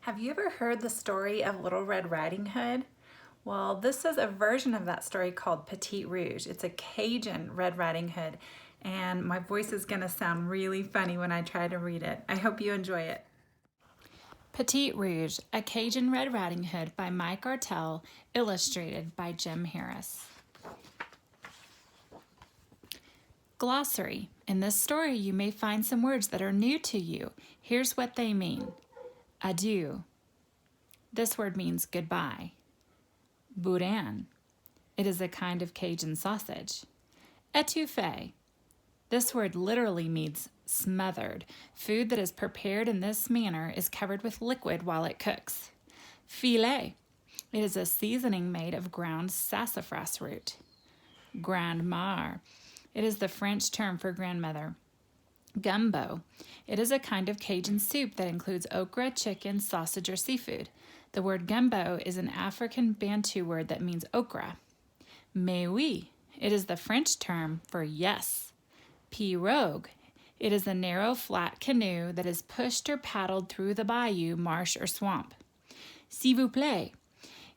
Have you ever heard the story of Little Red Riding Hood? Well, this is a version of that story called Petite Rouge. It's a Cajun Red Riding Hood, and my voice is going to sound really funny when I try to read it. I hope you enjoy it. Petite Rouge, a Cajun Red Riding Hood by Mike Artell, illustrated by Jim Harris. Glossary. In this story, you may find some words that are new to you. Here's what they mean. Adieu. This word means goodbye. Boudin. It is a kind of Cajun sausage. Étouffée. This word literally means smothered. Food that is prepared in this manner is covered with liquid while it cooks. Filet. It is a seasoning made of ground sassafras root. Grand-mère. It is the French term for grandmother. Gumbo. It is a kind of Cajun soup that includes okra, chicken, sausage, or seafood. The word gumbo is an African Bantu word that means okra. Mais oui. It is the French term for yes. Pirogue. It is a narrow, flat canoe that is pushed or paddled through the bayou, marsh, or swamp. S'il vous plaît.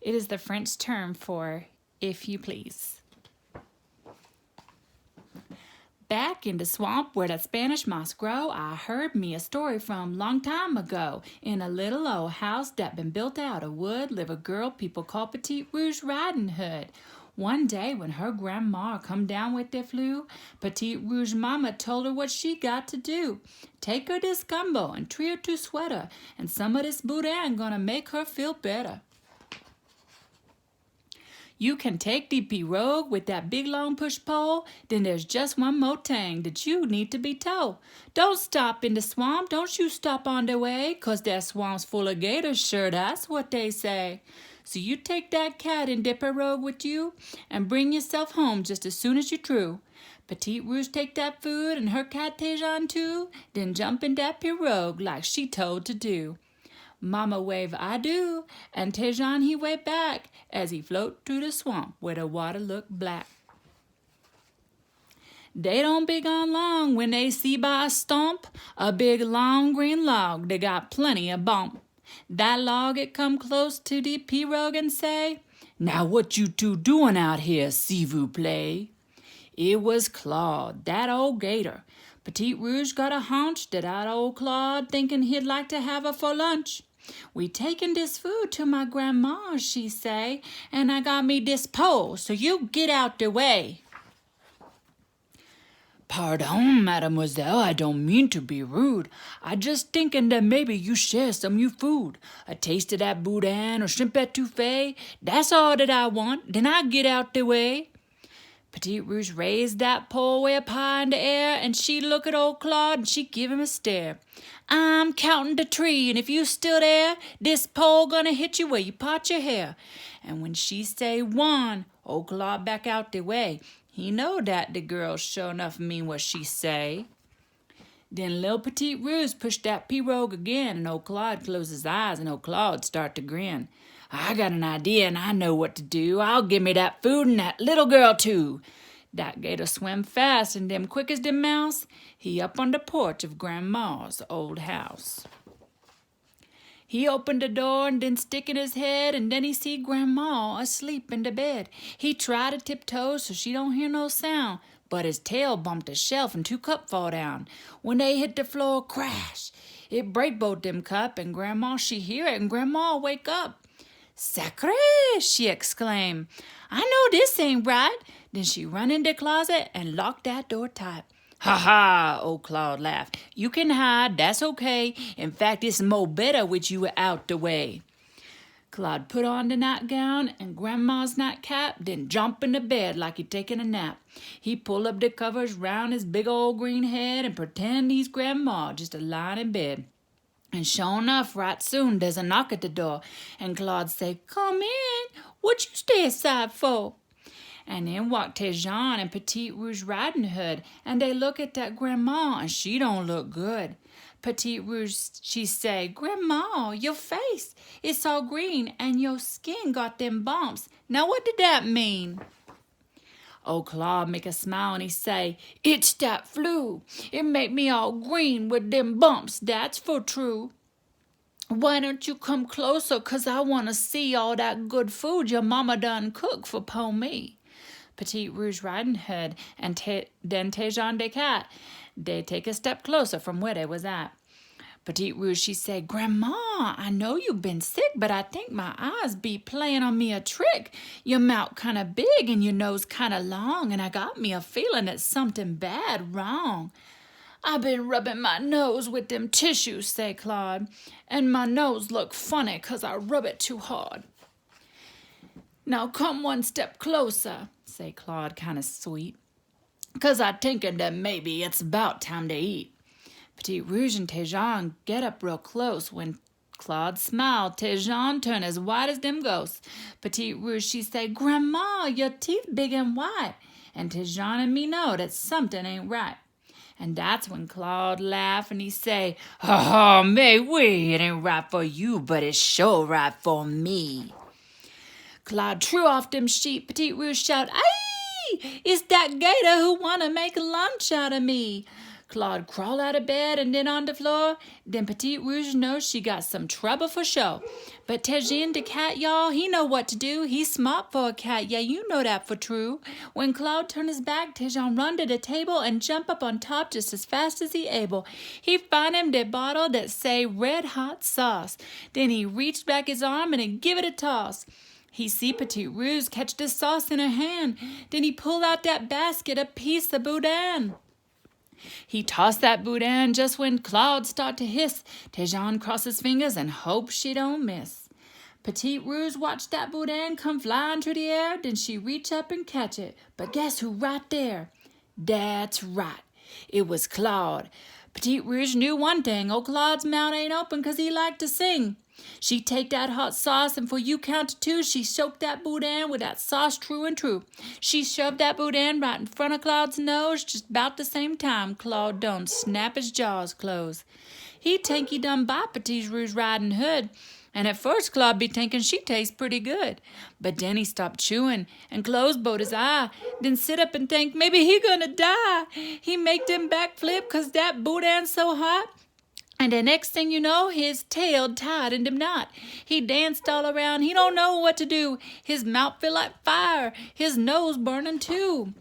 It is the French term for if you please. Back in the swamp where the Spanish moss grow, I heard me a story from long time ago. In a little old house that been built out of wood live a girl people call Petite Rouge Riding Hood. One day when her grandma come down with the flu, Petite Rouge mama told her what she got to do. Take her this gumbo and treat her to sweater, and some of this boudin gonna make her feel better. You can take the pirogue with that big long push pole. Then there's just one more thing that you need to be told. Don't stop in the swamp, don't you stop on the way, 'cause that swamp's full of gators, sure that's what they say. So you take that cat in the pirogue with you and bring yourself home just as soon as you're through. Petite Rouge take that food and her cat Tejan too, then jump in that pirogue like she told to do. Mama wave adieu, and Tejan he wave back as he float through the swamp where the water look black. They don't be gone long when they see by a stump a big long green log that got plenty of bump. That log it come close to the pirogue and say, "Now what you two doing out here, s'il vous plaît?" It was Claude, that old gator. Petite Rouge got a hunch that old Claude thinking he'd like to have her for lunch. We taken this food to my grandma, she say, and I got me this pole, so you get out the way. Pardon, mademoiselle, I don't mean to be rude. I just thinking that maybe you share some new food. A taste of that boudin or shrimp étouffée, that's all that I want, then I get out the way. Petite Rouge raised that pole way up high in the air, and she look at old Claude and she give him a stare. I'm counting the tree, and if you still there, this pole gonna hit you where you part your hair. And when she say one, old Claude back out the way. He know that the girl sure enough mean what she say. Then Lil Petite Rouge pushed that pirogue again, and old Claude closed his eyes, and old Claude start to grin. I got an idea, and I know what to do. I'll give me that food and that little girl, too. That gator swim fast, and them quick as the mouse, he up on the porch of Grandma's old house. He opened the door and then stick in his head, and then he see Grandma asleep in the bed. He tried to tiptoe so she don't hear no sound, but his tail bumped a shelf and 2 cups fall down. When they hit the floor, crash! It break both them cup, and Grandma she hear it, and Grandma wake up. Sacré! She exclaimed. I know this ain't right. Then she run in the closet and locked that door tight. Ha ha, old Claude laughed. You can hide, that's okay. In fact, it's more better with you out the way. Claude put on the nightgown and Grandma's nightcap, then jump in the bed like he taking a nap. He pull up the covers round his big old green head and pretend he's Grandma just a lying in bed. And sure enough, right soon, there's a knock at the door, and Claude say, Come in, what you stay aside for? And in walk Tejan and Petite Rouge Riding Hood, and they look at that Grandma, and she don't look good. Petite Rouge, she say, Grandma, your face, it's all green, and your skin got them bumps. Now what did that mean? Old Claude make a smile and he say, It's that flu. It make me all green with them bumps, that's for true. Why don't you come closer, 'cause I want to see all that good food your mama done cook for po me. Petite Rouge Riding Hood and then Tejan de Cat, they take a step closer from where they was at. Petite Rouge, she said, Grandma, I know you've been sick, but I think my eyes be playing on me a trick. Your mouth kind of big and your nose kind of long, and I got me a feeling that something bad wrong. I been rubbing my nose with them tissues, say Claude, and my nose look funny 'cause I rub it too hard. Now come one step closer, say Claude kind of sweet, 'cause I thinking that maybe it's about time to eat. Petite Rouge and Tejan get up real close. When Claude smiled, Tejan turned as white as them ghosts. Petite Rouge, she say, Grandma, your teeth big and white. And Tejan and me know that something ain't right. And that's when Claude laugh and he say, oh, maybe it ain't right for you, but it's sure right for me. Claude threw off them sheep. Petite Rouge shout, Aye! It's that gator who wanna make lunch out of me. Claude crawled out of bed and then on the floor. Then Petite Rouge knows she got some trouble for sure. But Tejan the cat, y'all, he know what to do. He's smart for a cat, yeah, you know that for true. When Claude turned his back, Tejan run to the table and jump up on top just as fast as he able. He find him the bottle that say red hot sauce. Then he reached back his arm and he give it a toss. He see Petite Rouge catch the sauce in her hand. Then he pull out that basket, a piece of boudin. He tossed that boudin just when Claude start to hiss. Tejan cross his fingers and hope she don't miss. Petite Rouge watched that boudin come flying through the air. Then she reach up and catch it. But guess who right there? That's right. It was Claude. Petite Rouge knew one thing. Old Claude's mouth ain't open 'cause he liked to sing. She take that hot sauce and for you count to two, she soaked that boudin with that sauce true and true. She shoved that boudin right in front of Claude's nose just about the same time Claude done snap his jaws closed. He think he done buy Petite Rouge Riding Hood, and at first Claude be thinking she tastes pretty good. But then he stopped chewing and closed both his eye, then sit up and think maybe he gonna die. He make them backflip 'cause that boudin's so hot. And the next thing you know, his tail tied in them knot. He danced all around. He don't know what to do. His mouth feel like fire. His nose burning too.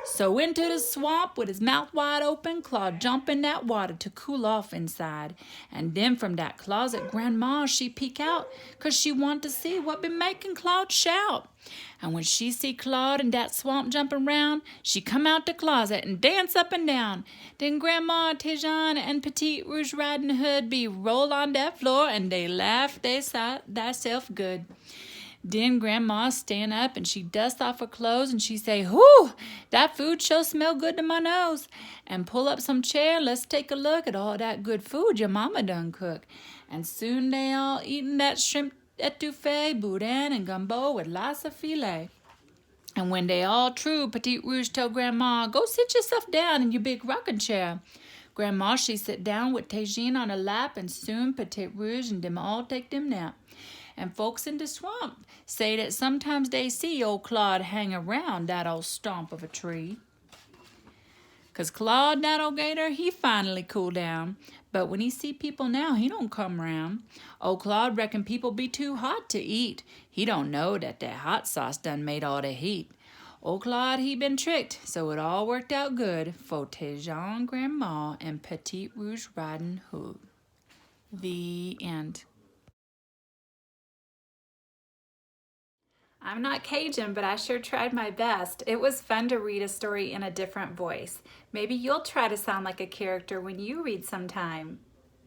So into the swamp with his mouth wide open, Claude jump in that water to cool off inside. And then from that closet, Grandma, she peek out 'cause she want to see what been making Claude shout. And when she see Claude in that swamp jumping round, she come out the closet and dance up and down. Then Grandma, Tejan, and Petite Rouge Riding Hood be roll on that floor and they laugh thyself good. Then Grandma stand up and she dust off her clothes and she say, Whew, that food sure smell good to my nose. And pull up some chair, let's take a look at all that good food your mama done cook. And soon they all eating that shrimp etouffee, boudin, and gumbo with lots of filet. And when they all through, Petite Rouge tell Grandma, go sit yourself down in your big rocking chair. Grandma, she sit down with Tejan on her lap, and soon Petite Rouge and them all take them nap. And folks in the swamp say that sometimes they see old Claude hang around that old stump of a tree. 'Cause Claude, that old gator, he finally cooled down. But when he see people now, he don't come round. Old Claude reckon people be too hot to eat. He don't know that hot sauce done made all the heat. Old Claude, he been tricked, so it all worked out good for Tejan, Grandma, and Petite Rouge Riding Hood. The end. I'm not Cajun, but I sure tried my best. It was fun to read a story in a different voice. Maybe you'll try to sound like a character when you read sometime.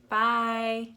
Bye.